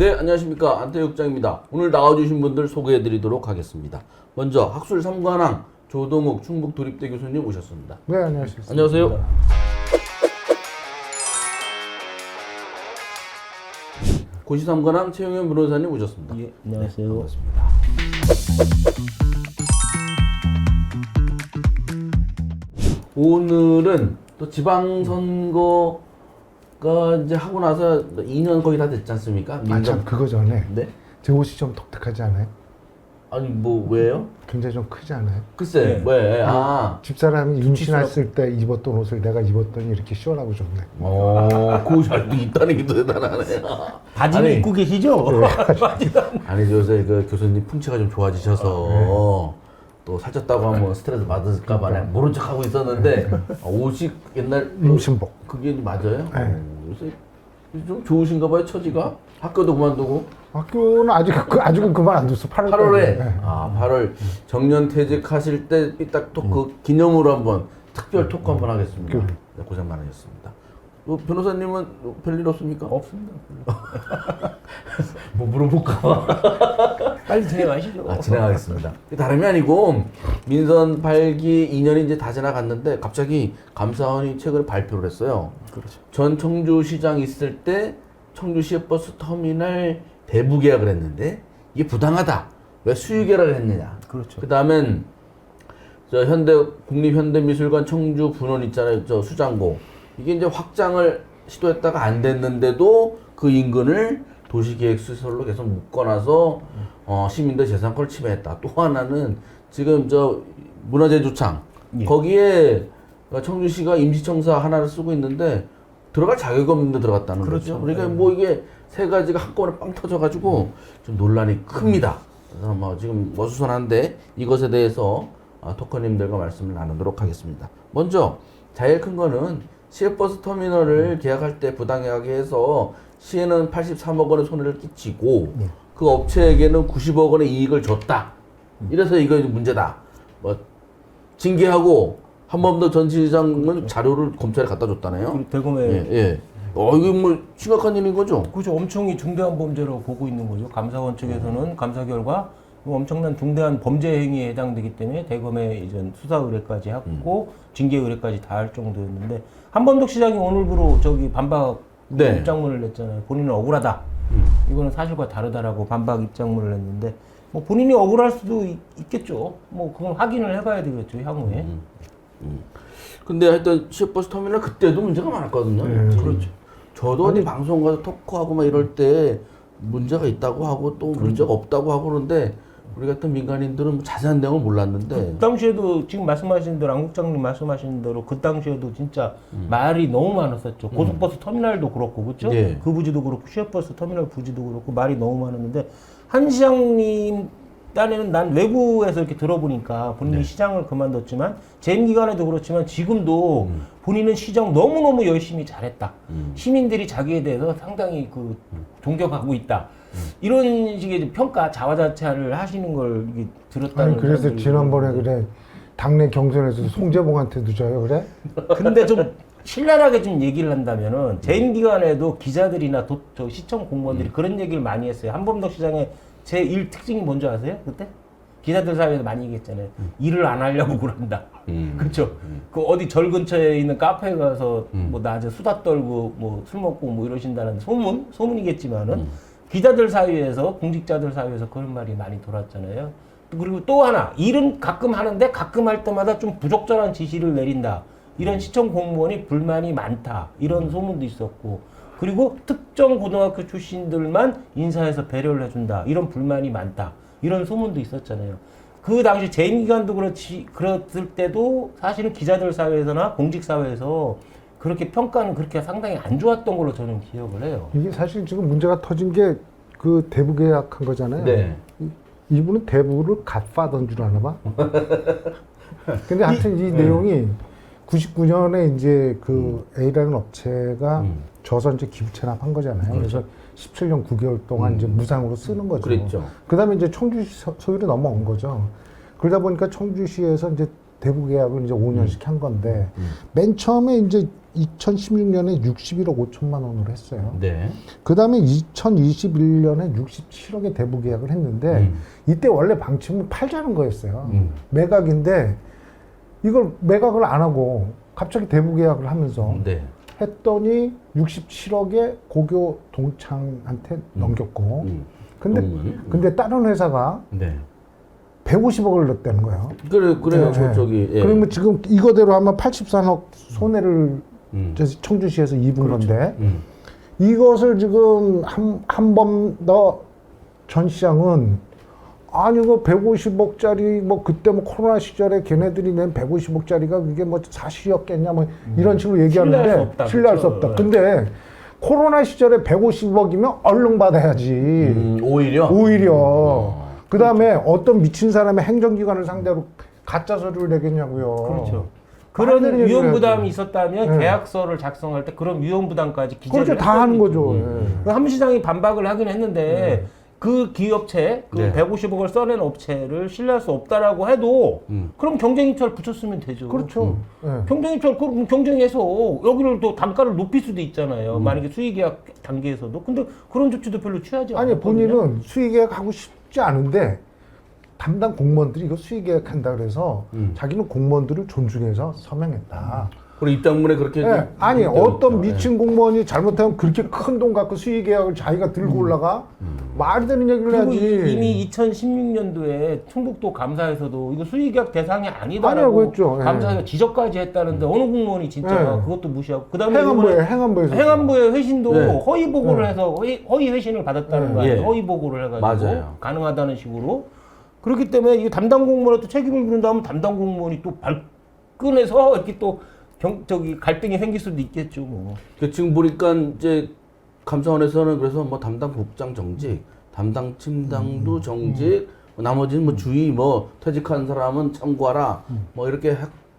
네, 안녕하십니까. 안태육장입니다. 오늘 나와주신 분들 소개해드리도록 하겠습니다. 먼저 학술 3관왕 조동욱 충북도립대 교수님 오셨습니다. 네, 안녕하십니까. 안녕하세요. 고시 3관왕 최영현 변호사님 오셨습니다. 예, 안녕하세요. 반갑습니다. 오늘은 또 지방선거가 이제 하고 나서 2년 거의 다 됐지 않습니까? 아, 참 그거 전에 네? 제 옷이 좀 독특하지 않아요? 아니 뭐 왜요? 굉장히 좀 크지 않아요? 글쎄 네. 왜? 집사람이 임신했을 때 입었던 옷을 내가 입었더니 이렇게 시원하고 좋네. 그거 잘 있다는 게 또 대단하네. 바지는 아니, 입고 계시죠? 아니 요새 그 교수님 풍치가 좀 좋아지셔서 또 살쪘다고 하면 스트레스 받을까봐 그냥 모른 척 하고 있었는데 옷이 옛날 임신복. 그게 맞아요? 네. 요새 좀 좋으신가 봐요 처지가. 학교도 그만두고 학교는 아직은 그만 안 뒀어. 8월에 네. 8월 정년 퇴직하실 때 딱 그 기념으로 한번 특별 토크 한번 하겠습니다. 그래. 네, 고생 많으셨습니다. 변호사님은 별일 없습니까? 없습니다. 뭐 물어볼까? 빨리 진행하시죠. 진행하겠습니다. 다름이 아니고 민선 8기 2년이 이제 다 지나갔는데 갑자기 감사원이 최근에 발표를 했어요. 그렇죠. 전 청주시장 있을 때 청주시의 버스 터미널 대부 계약을 했는데 이게 부당하다. 왜 수유 계약을 했느냐? 그렇죠. 그 다음엔 저 국립현대미술관 청주 분원 있잖아요. 저 수장고. 이게 이제 확장을 시도했다가 안 됐는데도 그 인근을 도시계획시설로 계속 묶어놔서 시민들 재산권을 침해했다. 또 하나는 지금 저 문화재조창 예. 거기에 청주시가 임시청사 하나를 쓰고 있는데 들어갈 자격이 없는데 들어갔다는 그렇죠. 거죠. 그러니까 네. 뭐 이게 세 가지가 한꺼번에 빵 터져가지고 좀 논란이 큽니다. 그래서 뭐 지금 어수선한데 이것에 대해서 토커님들과 말씀을 나누도록 하겠습니다. 먼저 제일 큰 거는 시외버스 터미널을 계약할 때 부당하게 해서 시에는 83억 원의 손해를 끼치고 그 업체에게는 90억 원의 이익을 줬다. 이래서 이거 문제다. 뭐 징계하고 한 번 더 전 시장은 자료를 검찰에 갖다 줬다네요. 그리고 대검에 예. 이거 뭐 심각한 일인 거죠? 그죠. 엄청이 중대한 범죄로 보고 있는 거죠. 감사원 측에서는 감사 결과 엄청난 중대한 범죄 행위에 해당되기 때문에 대검에 이전 수사 의뢰까지 하고 징계 의뢰까지 다 할 정도였는데 한범덕 시장이 오늘부로 저기 반박 네. 입장문을 냈잖아요. 본인은 억울하다. 이거는 사실과 다르다라고 반박 입장문을 냈는데 뭐 본인이 억울할 수도 있겠죠. 뭐 그건 확인을 해봐야 되겠죠 향후에. 근데 하여튼 시외버스 터미널 그때도 문제가 많았거든요. 그렇죠. 저도 어디 방송 가서 토크하고 막 이럴 때 문제가 있다고 하고 또 문제가 없다고 하고 그러는데 우리 같은 민간인들은 뭐 자세한 내용을 몰랐는데 그 당시에도 지금 말씀하신 대로 안 국장님 말씀하신 대로 그 당시에도 진짜 말이 너무 많았었죠. 고속버스 터미널도 그렇고 그렇죠? 예. 그 부지도 그렇고 시외버스 터미널 부지도 그렇고 말이 너무 많았는데 한 시장님 딴에는 난 외부에서 이렇게 들어보니까 본인이 시장을 그만뒀지만 재임 기간에도 그렇지만 지금도 본인은 시장 너무너무 열심히 잘했다. 시민들이 자기에 대해서 상당히 그 존경하고 있다. 이런 식의 평가 자화자찬을 하시는 걸 이게 들었다는. 아니 그래서 사람들이 지난번에 있는데. 그래 당내 경선에서 송재봉한테도 져요 그래? 근데 좀 신랄하게 좀 얘기를 한다면은 재임 기간에도 기자들이나 저 시청 공무원들이 그런 얘기를 많이 했어요. 한범덕 시장의 제1 특징이 뭔지 아세요? 그때 기자들 사이에서 많이 얘기했잖아요. 일을 안 하려고 그런다. 그렇죠. 그 어디 절 근처에 있는 카페에 가서 뭐 낮에 수다 떨고 뭐 술 먹고 뭐 이러신다는 소문이겠지만은 기자들 사이에서 공직자들 사이에서 그런 말이 많이 돌았잖아요. 그리고 또 하나 일은 가끔 하는데 가끔 할 때마다 좀 부적절한 지시를 내린다. 이런 시청 공무원이 불만이 많다. 이런 소문도 있었고. 그리고 특정 고등학교 출신들만 인사해서 배려를 해준다. 이런 불만이 많다. 이런 소문도 있었잖아요. 그 당시 재임 기간도 그랬을 때도 사실은 기자들 사회에서나 공직 사회에서 그렇게 평가는 그렇게 상당히 안 좋았던 걸로 저는 기억을 해요. 이게 사실 지금 문제가 터진 게 그 대부 계약한 거잖아요. 네. 이분은 대부를 갓파던 줄 아나 봐. 근데 하여튼 이 내용이 99년에 이제 그 A라는 업체가 줘서 이제 기부 체납한 거잖아요. 그래서 17년 9개월 동안 이제 무상으로 쓰는 거죠. 그랬죠. 그다음에 이제 청주시 소유로 넘어온 거죠. 그러다 보니까 청주시에서 이제 대부 계약을 이제 5년씩 한 건데 맨 처음에 이제 2016년에 61억 5천만 원으로 했어요. 네. 그 다음에 2021년에 67억에 대부 계약을 했는데 이때 원래 방침은 팔자는 거였어요. 매각인데 이걸 매각을 안 하고 갑자기 대부 계약을 하면서 네. 했더니 67억에 고교 동창한테 넘겼고 근데 다른 회사가 네. 150억을 냈다는 거예요. 그래요. 네. 저기. 예. 그러면 지금 이거대로 하면 83억 손해를 청주시에서 입은 건데 이것을 지금 한 번 더 전 시장은 아니 그 150억짜리 뭐 그때 뭐 코로나 시절에 걔네들이 낸 150억짜리가 그게 뭐 사실이었겠냐 뭐 이런 식으로 얘기하는데 신뢰할 수 없다. 근데 코로나 시절에 150억이면 얼른 받아야지. 오히려. 그 다음에 어떤 미친 사람의 행정기관을 상대로 가짜 서류를 내겠냐고요. 그렇죠. 그런 위험 부담이 있었다면 계약서를 작성할 때 그런 위험 부담까지 기재를 그렇죠. 다 하는 거죠. 한시장이 반박을 하긴 했는데 그 기업체, 그 네. 150억을 써낸 업체를 신뢰할 수 없다라고 해도 그럼 경쟁입찰 붙였으면 되죠. 그렇죠. 경쟁입찰 그럼 경쟁해서 여기를 또 단가를 높일 수도 있잖아요. 만약에 수의계약 단계에서도. 근데 그런 조치도 별로 취하지 않아요. 아니 본인은 수의계약 하고 싶지 않은데 담당 공무원들이 이거 수의계약한다 그래서 자기는 공무원들을 존중해서 서명했다. 그리고 입장문에 그렇게. 네. 아니 어떤 미친 공무원이 잘못하면 그렇게 큰 돈 갖고 수의계약을 자기가 들고 올라가 말이 되는 얘기를 그리고 해야지. 이미 2016년도에 충북도 감사에서도 이거 수의계약 대상이 아니라고 아니다라고 했죠. 예. 감사에서 지적까지 했다는데 어느 공무원이 진짜 예. 그것도 무시하고 그다음에 행안부에서 행안부의 회신도 네. 허위 보고를 해서 허위 회신을 받았다는 거 아니에요? 예. 허위 보고를 해가지고 맞아요. 가능하다는 식으로 그렇기 때문에 이 담당 공무원한테 책임을 물은다면 담당 공무원이 또 발끈해서 이렇게 또 갈등이 생길 수도 있겠죠. 뭐. 지금 보니까 이제 감사원에서는 그래서 뭐 담당 국장 정직, 담당 팀장도 정직, 나머지는 뭐 주의 뭐 퇴직한 사람은 참고하라 뭐 이렇게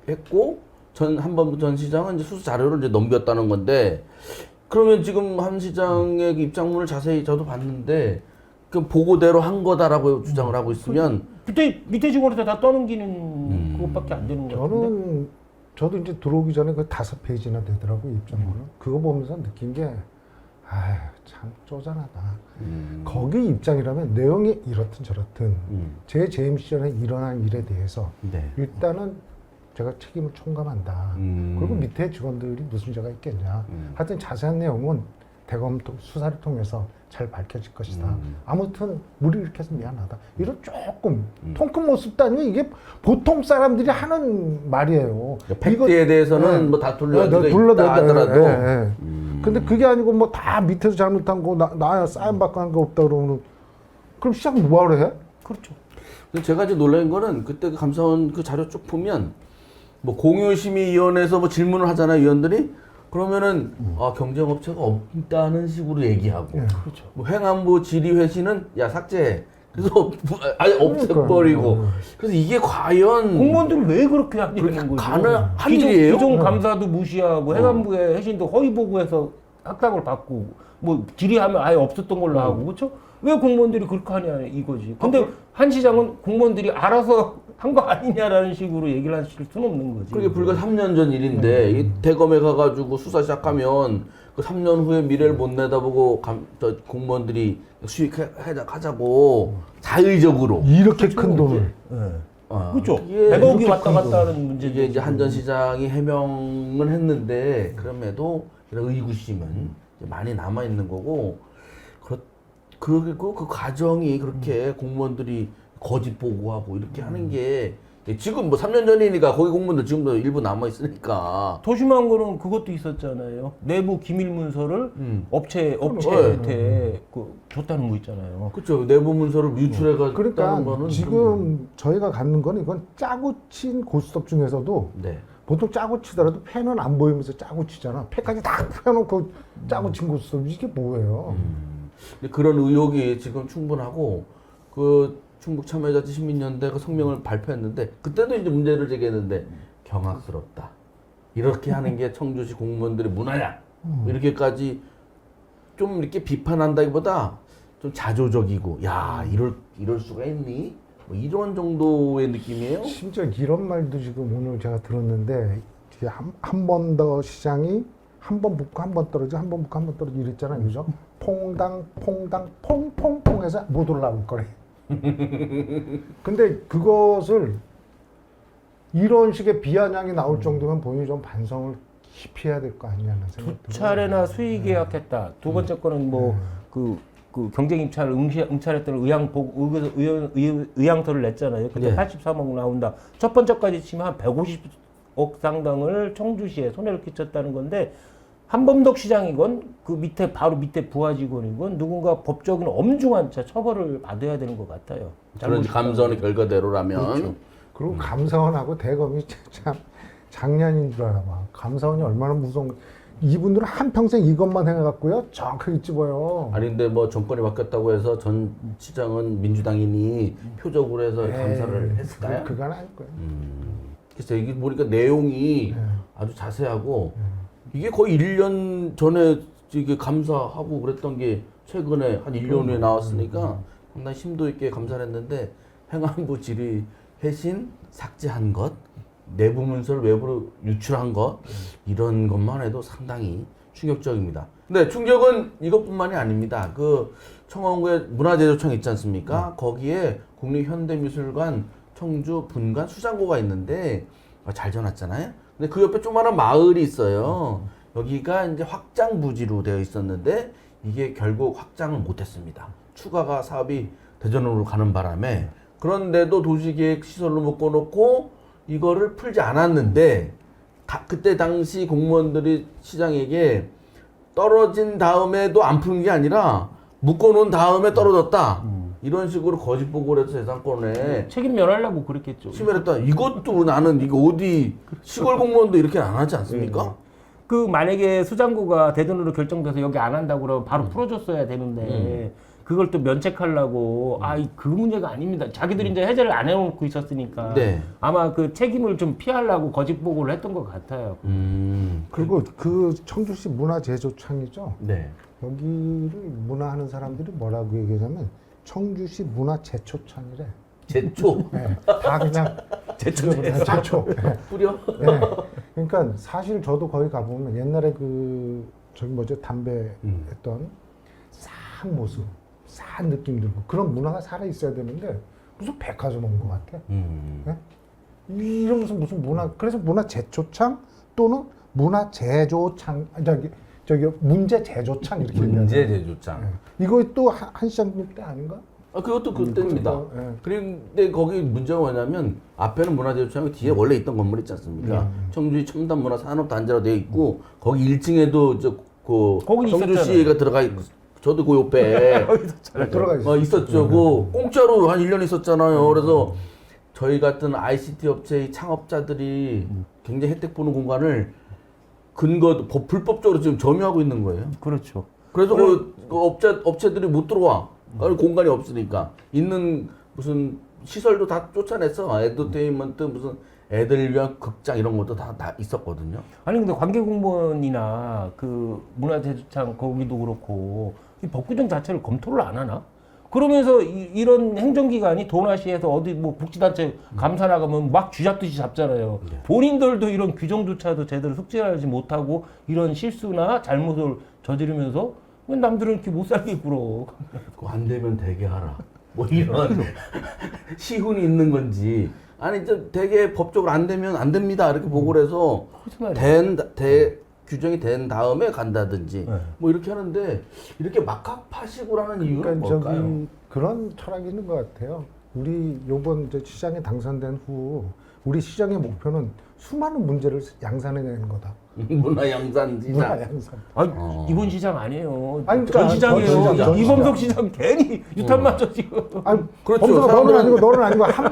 했고 한번부 전 시장은 이제 수수 자료를 이제 넘겼다는 건데 그러면 지금 한 시장의 입장문을 자세히 저도 봤는데 그 보고대로 한 거다라고 주장을 하고 있으면 그때 밑에 직원한테 다 떠넘기는 그것밖에 안 되는 거 같은데. 저도 이제 들어오기 전에 그 5페이지나 되더라고 입장문을. 그거 보면서 느낀 게 아유 참 쪼잔하다. 거기 입장이라면 내용이 이렇든 저렇든 제 재임 시절에 일어난 일에 대해서 네. 일단은 제가 책임을 총감한다. 그리고 밑에 직원들이 무슨 죄가 있겠냐. 하여튼 자세한 내용은 대검 수사를 통해서 잘 밝혀질 것이다. 아무튼 우리 이렇게 해서 미안하다. 이런 조금 통큰 모습도 아니고 이게 보통 사람들이 하는 말이에요. 팩트에 대해서는 뭐 다 둘러대다 하더라도. 근데 그게 아니고 뭐 다 밑에서 잘못한 거 나야 사인 받고 한 거 없다 그러면 그럼 시작 뭐하러 해? 그렇죠. 제가 이제 놀란 거는 그때 그 감사원 그 자료 쭉 보면 뭐 공유심의위원회에서 뭐 질문을 하잖아요 위원들이. 그러면은 경쟁업체가 없다는 식으로 얘기하고 그렇죠. 뭐 행안부 질의회신은 야 삭제해. 그래서 아예 없애버리고. 그래서 이게 과연 공무원들이 왜 그렇게 하는 거죠? 가능한 일이에요? 기존 감사도 무시하고 행안부의 회신도 허위 보고해서 학답을 받고 뭐 질의하면 아예 없었던 걸로 하고 그렇죠? 왜 공무원들이 그렇게 하냐 이거지. 근데 한 시장은 공무원들이 알아서 한 거 아니냐라는 식으로 얘기를 하실 수는 없는 거지. 그게 불과 3년 전 일인데 이 대검에 가가지고 수사 시작하면 그 3년 후에 미래를 못 내다보고 공무원들이 수익하자고 자의적으로 이렇게 큰 돈을. 그렇죠. 100억이 왔다 갔다 하는 문제. 이게 이제 한 전 시장이 해명은 했는데 그럼에도 이런 의구심은 이제 많이 남아 있는 거고 그리고 그 과정이 그렇게 공무원들이 거짓 보고하고 이렇게 하는 게 지금 뭐 3년 전이니까 거기 공무원들 지금도 일부 남아 있으니까 더 심한 거는 그것도 있었잖아요. 내부 기밀 문서를 업체한테 줬다는 거 있잖아요. 그렇죠. 내부 문서를 유출해가지고 그러니까 거는 지금 저희가 갖는 건 이건 짜고 친 고스톱 중에서도 네. 보통 짜고 치더라도 패는 안 보이면서 짜고 치잖아. 패까지 다 펴놓고 짜고 친 고스톱 이게 뭐예요? 근데 그런 의혹이 지금 충분하고 그 충북 참여자치 시민연대가 성명을 발표했는데 그때도 이제 문제를 제기했는데 경악스럽다. 이렇게 하는 게 청주시 공무원들의 문화냐? 이렇게까지 좀 이렇게 비판한다기보다 좀 자조적이고 야 이럴 수가 있니? 뭐 이런 정도의 느낌이에요. 심지어 이런 말도 지금 오늘 제가 들었는데 한 번 더 시장이 한 번 붙고 한 번 떨어지고 한 번 붙고 한 번 떨어지고 이랬잖아요. 그죠? 퐁당 퐁퐁퐁 해서 못 올라올 거래. 근데 그것을 이런 식의 비아냥이 나올 정도면 본인이 좀 반성을 깊이 해야 될 거 아니냐는 생각이 두 차례나 수의 계약했다. 두 번째 거는 뭐 그 경쟁 입찰을 응찰했던 의향서를 냈잖아요. 그때 네. 83억 나온다. 첫 번째까지 치면 한 150억 상당을 청주시에 손해를 끼쳤다는 건데 한범덕 시장이건 그 밑에 바로 밑에 부하 직원이건 누군가 법적인 엄중한 처벌을 받아야 되는 것 같아요. 그런 감사원의 결과대로라면 그렇죠. 그리고 감사원하고 대검이 참 장난인 줄 알아 봐. 감사원이 얼마나 무서운 이분들은 한평생 이것만 해갖고요 정확하게 찝어요. 아니 근데 뭐 정권이 바뀌었다고 해서 전 시장은 민주당이니 표적으로 해서 감사를 했을까요? 그건 아닐 거예요. 그래서 이게 보니까 내용이 아주 자세하고 이게 거의 1년 전에 이게 감사하고 그랬던 게 최근에 한 1년 후에 나왔으니까 상당히 심도 있게 감사를 했는데 행안부 질의 회신 삭제한 것, 내부 문서를 외부로 유출한 것 이런 것만 해도 상당히 충격적입니다. 근데 충격은 이것뿐만이 아닙니다. 그 청원구에 문화제조청 있지 않습니까? 거기에 국립현대미술관 청주 분관 수장고가 있는데 잘 지어놨잖아요. 근데 그 옆에 조그마한 마을이 있어요. 여기가 이제 확장 부지로 되어 있었는데 이게 결국 확장을 못했습니다. 추가가 사업이 대전으로 가는 바람에 그런데도 도시계획 시설로 묶어놓고 이거를 풀지 않았는데 그때 당시 공무원들이 시장에게 떨어진 다음에도 안 푸는 게 아니라 묶어놓은 다음에 떨어졌다. 이런 식으로 거짓 보고를 해서 재산권에 책임 면하려고 그랬겠죠. 침해했다. 이것도 나는 이거 어디 시골 공무원도 이렇게 안 하지 않습니까? 그 만약에 수장고가 대전으로 결정돼서 여기 안 한다고 그러면 바로 풀어줬어야 되는데 그걸 또 면책하려고 그 문제가 아닙니다. 자기들이 이제 해제를 안 해놓고 있었으니까 네. 아마 그 책임을 좀 피하려고 거짓 보고를 했던 것 같아요. 그리고 그 청주시 문화제조창이죠. 네. 여기를 문화하는 사람들이 뭐라고 얘기하냐면 청주시 문화제초창이래. 제초 네, 다 그냥 제초. 네. 뿌려. 네. 그러니까 사실 저도 거기 가보면 옛날에 그 저기 뭐죠 담배 했던 싹 모습, 싹 느낌 들고 그런 문화가 살아 있어야 되는데 무슨 백화점 온 것 같아. 네? 이러면서 무슨 문화 그래서 문화 제초창 또는 문화 제조창 저기 문제 제조창 이렇게 문제 제조장. 네. 이거 또 한 시장님 때 아닌가? 그것도 그때입니다. 네. 그런데 거기 문제가 뭐냐면 앞에는 문화제조창이 뒤에 원래 있던 건물 있지 않습니까? 청주시 첨단문화산업단지로 되어 있고 거기 1층에도 거기 청주시가 들어가 있고 저도 그 옆에 들어가 있어요. 있었죠. 그 공짜로 한 1년 있었잖아요. 그래서 저희 같은 ICT 업체의 창업자들이 굉장히 혜택 보는 공간을 불법적으로 지금 점유하고 있는 거예요. 그렇죠. 그래서 그 업체들이 못 들어와. 공간이 없으니까. 있는 무슨 시설도 다 쫓아냈어. 엔터테인먼트 무슨 애들 위한 극장 이런 것도 다 있었거든요. 아니 근데 관계 공무원이나 그 문화재조창 거기도 그렇고 이 법규정 자체를 검토를 안 하나? 그러면서 이런 행정기관이 도나시에서 어디 뭐 복지단체 감사 나가면 막 쥐잡듯이 잡잖아요. 본인들도 이런 규정조차도 제대로 숙지하지 못하고 이런 실수나 잘못을 저지르면서 왜 남들은 이렇게 못 살게 굴어. 그거 안 되면 되게 하라. 뭐 이런 시훈이 있는 건지. 아니 되게 법적으로 안 되면 안 됩니다. 이렇게 보고를 해서 규정이 된 다음에 간다든지 뭐 이렇게 하는데 이렇게 막학파식으로 하는 이유는 그러니까 뭘까요? 저기 그런 철학이 있는 것 같아요. 우리 요번 이제 시장에 당선된 후 우리 시장의 목표는 수많은 문제를 양산해내는 거다. 문화양산 시장. 문화양산. 이번 시장 아니에요. 아니, 전 그러니까 시장이에요. 전 이범석 시장 괜히 유탄 맞죠 지금. 아니, 그렇죠. 범수가 너는 사람들은- 아니고 너는 아니고 한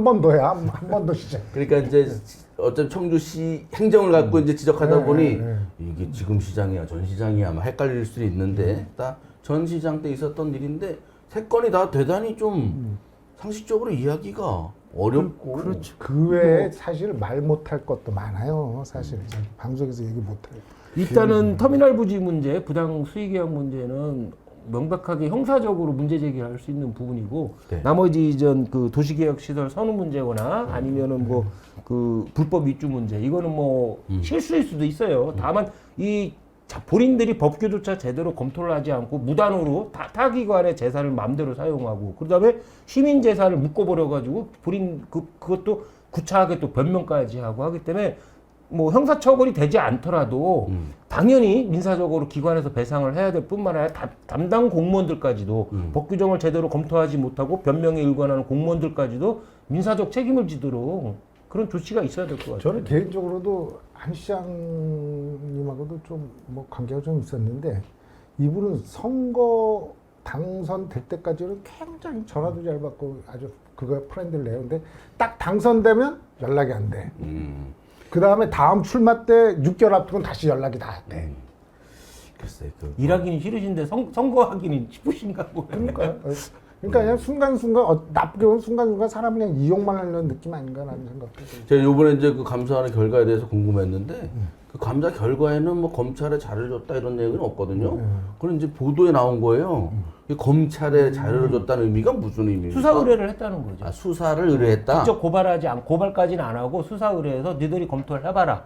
번 더야. 한 번 더 시작. 그러니까 이제 어떤 청주시 행정을 갖고 이제 지적하다 네, 보니 네. 이게 지금 시장이야, 전 시장이야, 막 헷갈릴 수도 있는데 다 전 시장 때 있었던 일인데 세 건이 다 대단히 좀 상식적으로 이해하기가 어렵고. 그렇죠. 그 외에 사실 말 못할 것도 많아요. 사실 방송에서 얘기 못할. 일단은 터미널 부지 문제, 부당 수익계약 문제는 명백하게 형사적으로 문제 제기할 수 있는 부분이고 네. 나머지 이전 그 도시개혁 시설 선우 문제거나 아니면은 뭐 그 불법 입주 문제 이거는 뭐 실수일 수도 있어요. 다만 이 본인들이 법규조차 제대로 검토를 하지 않고 무단으로 타기관의 재산을 마음대로 사용하고 그다음에 시민 재산을 묶어버려 가지고 본인 그것도 구차하게 또 변명까지 하고 하기 때문에 뭐 형사처벌이 되지 않더라도 당연히 민사적으로 기관에서 배상을 해야 될 뿐만 아니라 담당 공무원들까지도 법 규정을 제대로 검토하지 못하고 변명에 일관하는 공무원들까지도 민사적 책임을 지도록 그런 조치가 있어야 될 것 같아요. 저는 개인적으로도 한 시장님하고도 좀 뭐 관계가 좀 있었는데 이분은 선거 당선될 때까지는 굉장히 전화도 잘 받고 아주 그거 프렌드를 내요. 근데 딱 당선되면 연락이 안 돼. 그 다음에 다음 출마 때 6개월 앞두고는 다시 연락이 다 돼. 글쎄, 일하기는 싫으신데 선거하기는 싶으신가 보요. 그러니까요. 그러니까 그냥 순간순간 나쁘게 보면 순간순간 사람 그냥 이용만 하려는 느낌 아닌가라는 생각도 들어요. 제가 이번에 이제 그 감사하는 결과에 대해서 궁금했는데 그 감사 결과에는 뭐 검찰에 자료를 줬다 이런 얘기는 없거든요. 그럼 이제 보도에 나온 거예요. 이 검찰에 자료를 줬다는 의미가 무슨 의미입니까? 수사 의뢰를 했다는 거죠. 아, 수사를 의뢰했다. 직접 고발하지 않고 고발까지는 안 하고 수사 의뢰해서 니들이 검토를 해봐라.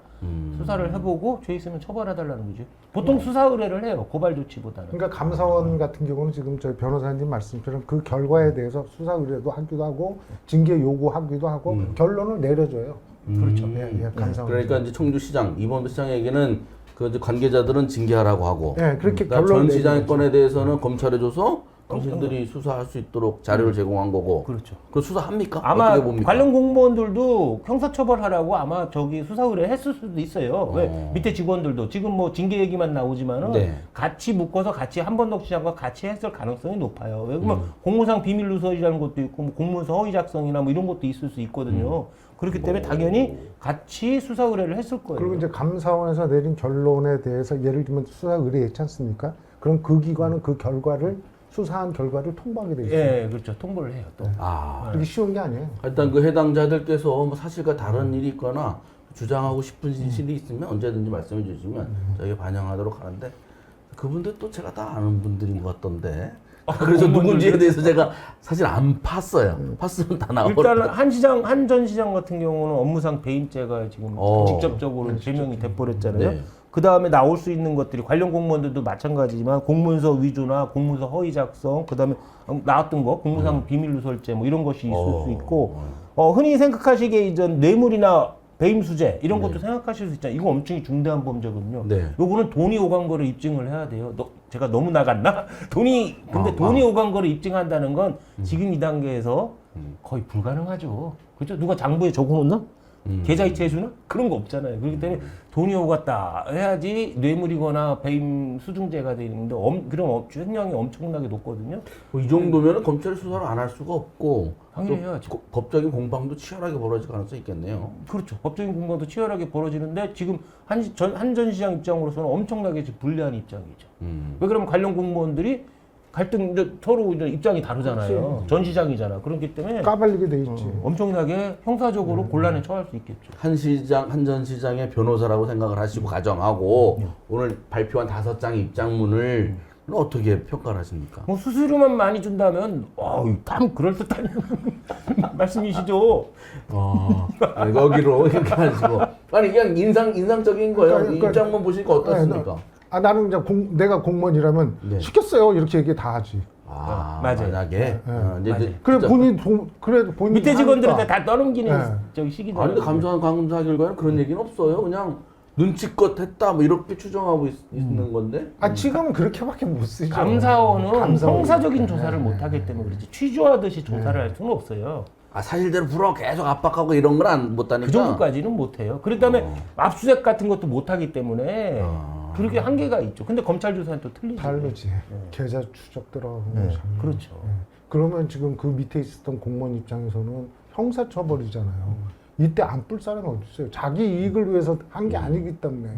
수사를 해보고 죄 있으면 처벌해달라는 거죠. 보통 수사 의뢰를 해요. 고발 조치보다는. 그러니까 감사원 같은 경우는 지금 저희 변호사님 말씀처럼 그 결과에 대해서 수사 의뢰도 하기도 하고 징계 요구하기도 하고 결론을 내려줘요. 그렇죠. 예, 감사원. 그러니까 이제 청주시장, 이범도 시장에게는 그 이제 관계자들은 징계하라고 하고, 네, 그렇게 그다음 결론을 전 시장의 내리는 건에 대해서는 검찰에 줘서 당신들이 수사할 수 있도록 자료를 제공한 거고. 그렇죠. 그 수사합니까? 아마 어떻게 봅니까? 관련 공무원들도 형사처벌하라고 아마 저기 수사 의뢰했을 수도 있어요. 왜 밑에 직원들도 지금 뭐 징계 얘기만 나오지만은 네. 같이 묶어서 같이 한번덕 시장과 같이 했을 가능성이 높아요. 왜 그러면 공무상 비밀 누설이라는 것도 있고 뭐 공문서 허위 작성이나 뭐 이런 것도 있을 수 있거든요. 그렇기 때문에 당연히 같이 수사 의뢰를 했을 거예요. 그리고 이제 감사원에서 내린 결론에 대해서 예를 들면 수사 의뢰했지 않습니까? 그럼 그 기관은 그 결과를 수사한 결과를 통보하게 돼 있어요. 예, 그렇죠. 통보를 해요. 또. 아, 그게 쉬운 게 아니에요. 일단 그 해당자들께서 뭐 사실과 다른 일이 있거나 주장하고 싶은 진실이 있으면 언제든지 말씀해 주시면 저희가 반영하도록 하는데 그분들 또 제가 다 아는 분들인 것 같던데. 그래서 누군지에 대해서 제가 사실 안 팠어요. 팠으면 다 나오거든요. 일단은 한 전 시장 같은 경우는 업무상 배임죄가 지금 직접적으로 제명이 돼버렸잖아요. 네. 그 다음에 나올 수 있는 것들이 관련 공무원들도 마찬가지지만 공문서 위조나 공문서 허위 작성, 그 다음에 나왔던 거 공무상 비밀 누설죄 뭐 이런 것이 있을 수 있고 흔히 생각하시기에 이전 뇌물이나 배임수재 이런 것도 생각하실 수 있잖아요. 이거 엄청 중대한 범죄거든요. 네. 요거는 돈이 오간 거를 입증을 해야 돼요. 제가 너무 나갔나? 근데 돈이 오간 거를 입증한다는 건 지금 이 단계에서 거의 불가능하죠. 그렇죠? 누가 장부에 적어놓나? 계좌이체 해주나? 그런 거 없잖아요. 그렇기 때문에 돈이 오갔다 해야지 뇌물이거나 배임 수중죄가 되는데 그럼 횡령이 엄청나게 높거든요. 뭐이 정도면 검찰이 수사를 안 할 수가 없고 당연히 또 해야죠. 법적인 공방도 치열하게 벌어질 가능성이 있겠네요. 그렇죠. 법적인 공방도 치열하게 벌어지는데 지금 한 전 시장 입장으로서는 엄청나게 지금 불리한 입장이죠. 왜 그러면 관련 공무원들이 갈등 서로 이제 입장이 다르잖아요. 전 시장이잖아. 그렇기 때문에 까발리게 돼 있지. 엄청나게 형사적으로 곤란에 처할 수 있겠죠. 한 전 시장의 변호사라고 생각을 하시고 가정하고 오늘 발표한 5장 입장문을 어떻게 평가를 하십니까? 뭐 수수료만 많이 준다면 참 그럴듯한 말씀이시죠. 여기로 이렇게 하시고 아니 그냥 인상적인 거예요. 그러니까- 입장문 보시니까 어떻습니까? 나는 이제 내가 공무원이라면 네. 시켰어요 이렇게 얘기 다 하지. 맞아요. 만약에 이제 맞아요. 그래 진짜- 그래도 본인 밑에 직원들한테 다 떠넘기는 네. 저기 시기잖아요. 아니 근데 감사 결과는 그런 얘기는 없어요. 그냥 눈치껏 했다 뭐 이렇게 추정하고 있는 건데. 지금은 그렇게밖에 못 쓰죠. 감사원은 감사원. 형사적인 조사를 못 하기 때문에 그렇지 취조하듯이 조사를 할 수는 없어요. 사실대로 풀어 계속 압박하고 이런 건 못하니까. 그 정도까지는 못 해요. 그렇기 때문에 압수수색 같은 것도 못 하기 때문에 그렇게 한계가 있죠. 근데 검찰 조사는 또 틀리죠. 다르지. 계좌 추적 들어가고. 그렇죠. 그러면 지금 그 밑에 있었던 공무원 입장에서는 형사처벌이잖아요. 이때 안 뿔 사람이 어디 있어요? 자기 이익을 위해서 한 게 아니기 때문에.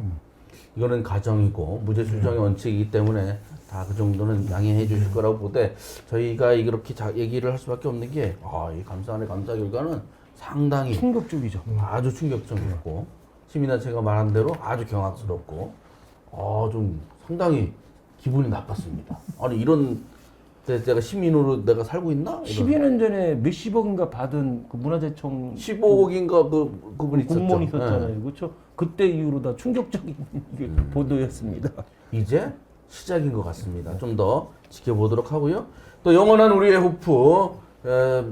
이거는 가정이고 무죄 수정의 원칙이기 때문에 다 그 정도는 양해해 주실 거라고 보되 저희가 이렇게 얘기를 할 수밖에 없는 게 이 감사원의 감사 결과는 상당히 충격적이죠. 아주 충격적이었고 시민단체가 말한 대로 아주 경악스럽고 좀 상당히 기분이 나빴습니다. 아니 이런 내가 시민으로 내가 살고 있나? 12년 전에 몇십억인가 받은 그 문화재청 15억인가 그분 있었죠. 공무원 있었잖아요. 예. 그렇죠? 그때 이후로 다 충격적인 이게 보도였습니다. 이제 시작인 것 같습니다. 좀 더 지켜보도록 하고요. 또 영원한 우리의 호프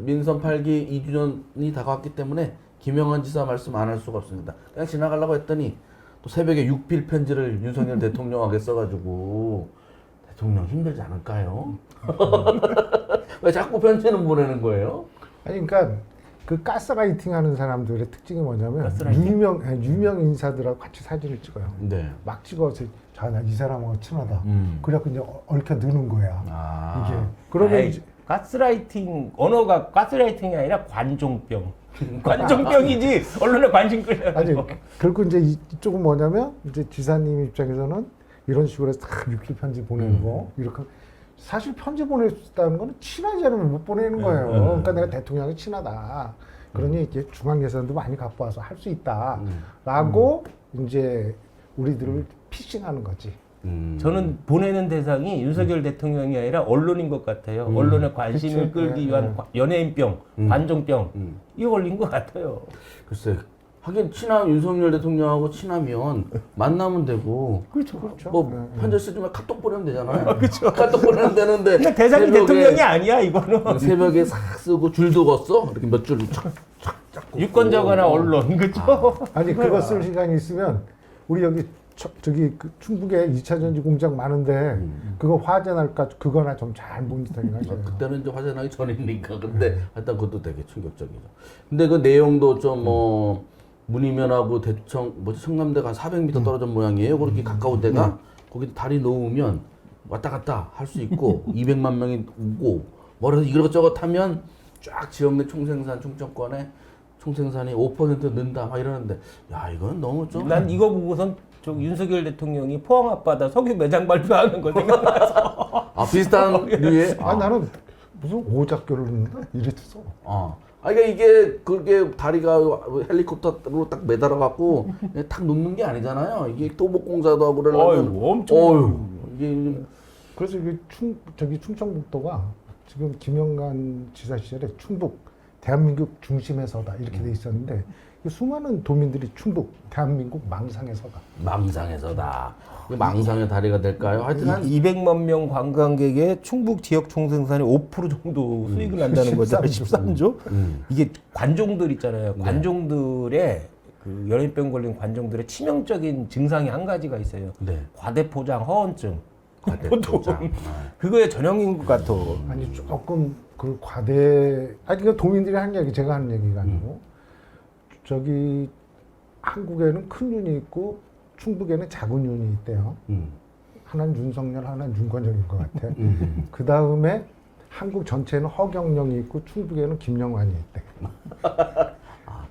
민선 8기 2주년이 다가왔기 때문에 김영환 지사 말씀 안 할 수가 없습니다. 그냥 지나가려고 했더니 또 새벽에 6필 편지를 윤석열 대통령에게 써가지고 대통령 힘들지 않을까요? 왜 자꾸 편지는 보내는 거예요? 아니 그러니까 그 가스라이팅 하는 사람들의 특징이 뭐냐면 가스라이팅? 유명 인사들하고 같이 사진을 찍어요. 네. 막 찍어서 이 사람하고 친하다. 그래갖고 이제 얽혀 느는 거야. 아. 이게 그러면 아이, 이제 가스라이팅 언어가 가스라이팅이 아니라 관종병. 관종병이지 언론에 관심 끌려. 아니 결국 이제 이쪽은 뭐냐면 이제 지사님 입장에서는 이런 식으로 해서 딱 육필 편지 보내는 거 이렇게 사실 편지 보낼 수 있다는 거는 친하지 않으면 못 보내는 거예요. 그러니까 내가 대통령이 친하다. 그러니 이렇게 중앙 예산도 많이 갖고 와서 할 수 있다라고 이제 우리들을 피싱하는 거지. 저는 보내는 대상이 윤석열 대통령이 아니라 언론인 것 같아요. 언론의 관심을 그치. 끌기 위한 연예인병, 관종병 이거 걸린 것 같아요. 글쎄 하긴 윤석열 대통령하고 친하면 만나면 되고 그렇죠. 뭐 편지 쓰지만 카톡 보내면 되잖아요. 그렇죠. 카톡 보내면 되는데 근데 대상이 새벽에 대통령이 아니야 이거는. 새벽에 싹 쓰고 줄도 걷어 이렇게 몇 줄을 착착 고 유권자거나 언론 그렇죠. 아니 그거 쓸 시간이 있으면 우리 여기 저기 그 충북에 2차 전지 공장 많은데 그거 화재 날까 그거나 좀 잘 모니터링 하셔요. 그때는 이제 화재 나기 전이니까 근데 하여튼 그것도 되게 충격적이죠. 근데 그 내용도 좀 뭐 문이면하고 대청 뭐지 청남대가 한 400m 떨어진 모양이에요. 그렇게 가까운 데가 거기 다리 놓으면 왔다 갔다 할 수 있고 200만 명이 오고 뭐라서 이것저것 하면 쫙 지역 내 총생산 충청권에 총생산이 5% 는다 막 이러는데 야 이건 너무 좀 난 이거 보고선 저 윤석열 대통령이 포항 앞바다 석유 매장 발표하는 거 생각나서. 아 비슷한 류의 아 나는 무슨 오작교를 넣는다 이랬어. 그러니까 이게 그게 다리가 헬리콥터로 딱 매달아 갖고 탁 놓는 게 아니잖아요. 이게 토목공사도 하고 그러려면 어이구, 엄청 이게 그래서 이게 저기 충청북도가 지금 김영관 지사 시절에 충북 대한민국 중심에서다 이렇게 돼 있었는데 수많은 도민들이 충북 대한민국 망상에서다. 망상에서다. 이게 망상의 다리가 될까요? 하여튼 한 200만 명 관광객의 충북 지역 총생산의 5% 정도 수익을 난다는 거죠. 13조. 이게 관종들 있잖아요. 관종들의 그 연예인병 걸린 관종들의 치명적인 증상이 한 가지가 있어요. 네. 과대포장, 허언증. 과대포장. 그거에 전형인 것 같아. 아니 조금 그 과대 아니 이거 도민들이 하는 얘기 제가 하는 얘기가 아니고 저기 한국에는 큰 윤이 있고 충북에는 작은 윤이 있대요. 하나는 윤석열, 하나는 윤건영인 것 같아. 그 다음에 한국 전체에는 허경영이 있고 충북에는 김영환이 있대.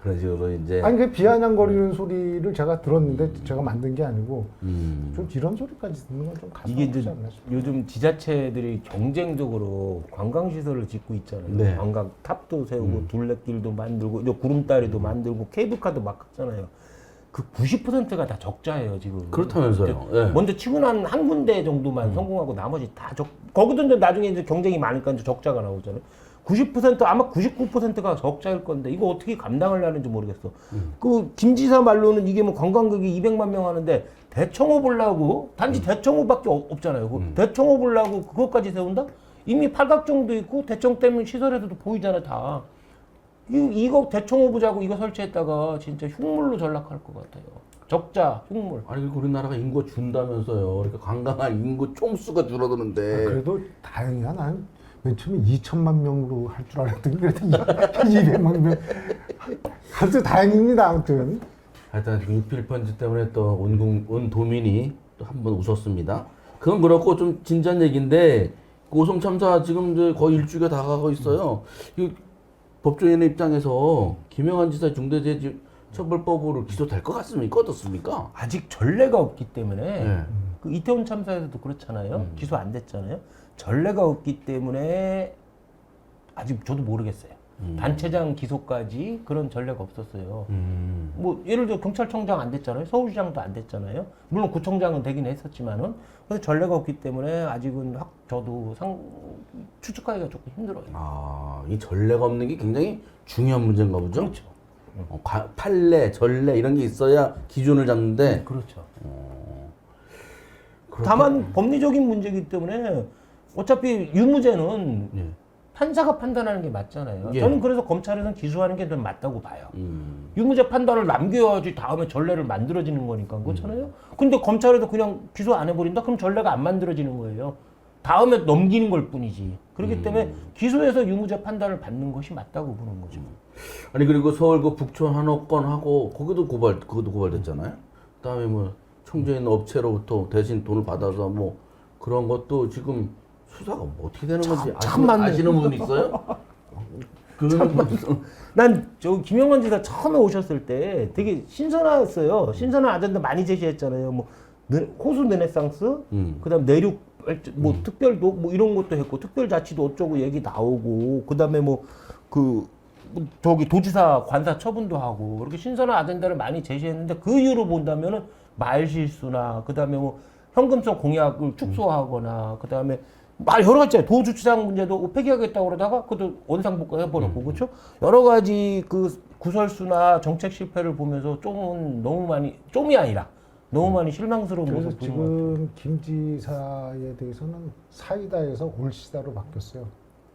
그런 식으로 이제 아니 그 비아냥거리는 소리를 제가 들었는데 제가 만든 게 아니고 좀 이런 소리까지 듣는 건 좀 가슴 이게 아프지 이제 않나 싶어요. 요즘 지자체들이 경쟁적으로 관광시설을 짓고 있잖아요. 네. 관광 탑도 세우고 둘레길도 만들고 이제 구름다리도 만들고 케이블카도 막 갔잖아요. 그 90%가 다 적자예요 지금. 그렇다면서요. 예. 먼저 치고 난 한 군데 정도만 성공하고 나머지 다 거기도 이제 나중에 이제 경쟁이 많으니까 이제 적자가 나오잖아요. 90% 아마 99%가 적자일 건데 이거 어떻게 감당하려는지 모르겠어. 그 김지사 말로는 이게 뭐 관광객이 200만 명 하는데 대청호 보려고 단지 대청호밖에 없잖아요. 그 대청호 보려고 그것까지 세운다? 이미 팔각정도 있고 대청 때문에 시설에서도 보이잖아 다. 이거 대청호 보자고 이거 설치했다가 진짜 흉물로 전락할 것 같아요. 적자, 흉물. 아니 그리고 우리나라가 인구 준다면서요. 그러니까 관광한 인구 총수가 줄어드는데 그래도 다행이야. 난 맨 처음에 2천만 명으로 할 줄 알았더니 그래도 200만 명. 아무튼 다행입니다. 아무튼. 하여튼 지금 6필 편지 때문에 또 온 도민이 또 한 번 웃었습니다. 그건 그렇고 좀 진지한 얘기인데 고성 참사 지금 이제 거의 일주일가 다가가고 있어요. 이 법조인의 입장에서 김영환 지사 중대재해처벌법으로 기소될 것 같습니까? 어떻습니까? 아직 전례가 없기 때문에 네. 그 이태원 참사에서도 그렇잖아요. 기소 안 됐잖아요. 전례가 없기 때문에 아직 저도 모르겠어요. 단체장 기소까지 그런 전례가 없었어요. 뭐 예를 들어 경찰청장 안 됐잖아요. 서울시장도 안 됐잖아요. 물론 구청장은 되긴 했었지만은 그래서 전례가 없기 때문에 아직은 저도 추측하기가 조금 힘들어요. 아, 이 전례가 없는 게 굉장히 중요한 문제인가 보죠? 그렇죠. 판례, 전례 이런 게 있어야 기준을 잡는데 그렇죠. 그렇게- 다만 법리적인 문제이기 때문에 어차피 유무죄는 예. 판사가 판단하는 게 맞잖아요. 예. 저는 그래서 검찰에서는 기소하는 게 좀 맞다고 봐요. 음. 유무죄 판단을 남겨야지 다음에 전례를 만들어지는 거니까 그렇잖아요. 근데 검찰에서 그냥 기소 안 해버린다? 그럼 전례가 안 만들어지는 거예요. 다음에 넘기는 걸 뿐이지. 그렇기 때문에 기소해서 유무죄 판단을 받는 것이 맞다고 보는 거죠. 아니 그리고 서울 그 북촌 한옥권 하고 그것도 고발됐잖아요. 그다음에 뭐 청주에 있는 업체로부터 대신 돈을 받아서 뭐 그런 것도 지금 수사가 뭐 어떻게 되는 건지 아시는 분 있어요? 난 저 김영환 지사 처음에 오셨을 때 되게 신선했어요. 신선한 아젠다 많이 제시했잖아요. 뭐 호수 르네상스, 그다음 내륙 뭐 특별도 뭐 이런 것도 했고 특별자치도 어쩌고 얘기 나오고 그다음에 저기 도지사 관사 처분도 하고 그렇게 신선한 아젠다를 많이 제시했는데 그 이유로 본다면은 말 실수나 그다음에 뭐 현금성 공약을 축소하거나 그다음에 말 여러 가지 있잖아요. 도주차장 문제도 폐기하겠다고 그러다가 그것도 원상복구 해버렸고 그렇죠? 여러 가지 그 구설수나 정책 실패를 보면서 좀이 아니라 너무 많이 실망스러운 그래서 모습 보는 것 같아요. 지금 김 지사에 대해서는 사이다에서 올시다로 바뀌었어요.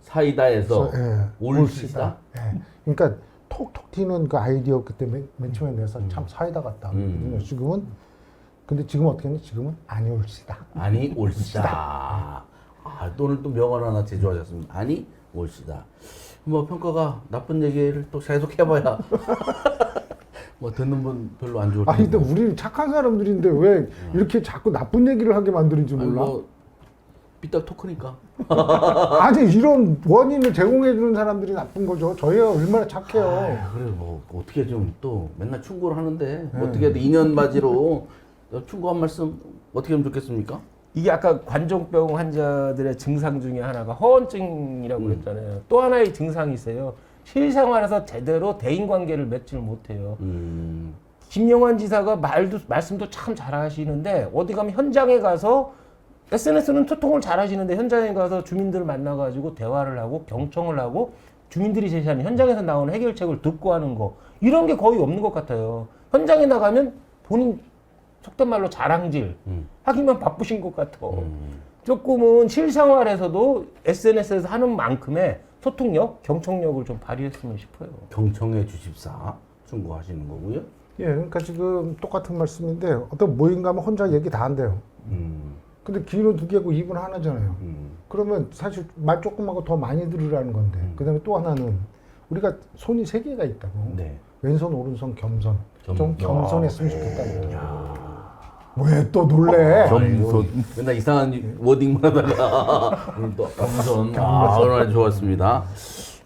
사이다에서 그래서, 올시다? 예. 그러니까 톡톡 튀는 그 아이디어 그때 맨 처음에 내서 참 사이다 같다. 지금은 근데 지금 어떻게 했냐? 지금은 아니 올시다. 아니 올시다. 아, 또 오늘 또 명언 하나 제조하셨습니다. 아니 올시다. 뭐 평가가 나쁜 얘기를 또 계속 해봐야 뭐 듣는 분 별로 안 좋을 아니 텐데. 근데 우리 착한 사람들인데 왜 이렇게 자꾸 나쁜 얘기를 하게 만드는지 아니, 몰라? 뭐 삐딱 토크니까. 아니 이런 원인을 제공해 주는 사람들이 나쁜 거죠. 저희가 얼마나 착해요. 아유, 그래 뭐 어떻게 좀 또 맨날 충고를 하는데 어떻게 해도 2년 맞이로 충고 한 말씀 어떻게 하면 좋겠습니까? 이게 아까 관종병 환자들의 증상 중에 하나가 허언증이라고 그랬잖아요. 또 하나의 증상이 있어요. 실생활에서 제대로 대인관계를 맺지를 못해요. 김영환 지사가 말씀도 참 잘하시는데 어디 가면 현장에 가서 SNS는 소통을 잘하시는데 현장에 가서 주민들을 만나가지고 대화를 하고 경청을 하고 주민들이 제시하는 현장에서 나오는 해결책을 듣고 하는 거 이런 게 거의 없는 것 같아요. 현장에 나가면 본인 속된 말로 자랑질 하기만 바쁘신 것 같아. 조금은 실생활에서도 SNS에서 하는 만큼의 소통력, 경청력을 좀 발휘했으면 싶어요. 경청해 주십사 충고하시는 거고요. 예, 그러니까 지금 똑같은 말씀인데 어떤 모임 가면 혼자 얘기 다 한대요. 근데 귀는 두 개고 입은 하나잖아요. 그러면 사실 말 조금 하고 더 많이 들으라는 건데. 그다음에 또 하나는 우리가 손이 세 개가 있다고. 네. 왼손, 오른손 겸손. 좀 좀- 겸손했으면 좋겠다고. 왜 또 놀래? 아이고, 맨날 이상한 워딩만 하다가 오늘 또 겸손. 오늘 아주 좋았습니다.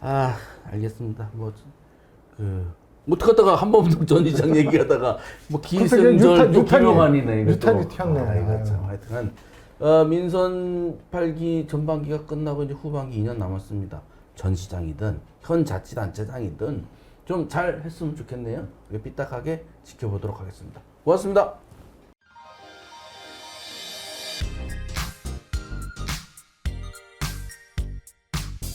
아, 알겠습니다. 못 갔다가 한 번부터 전 이장 얘기하다가 뭐 기승전 또 김영환이네. 유탄이 튀었네. 이거 참 하여튼 민선 8기 전반기가 끝나고 이제 후반기 2년 남았습니다. 전 시장이든 현 자치단체장이든 좀 잘 했으면 좋겠네요. 삐딱하게 지켜보도록 하겠습니다. 고맙습니다.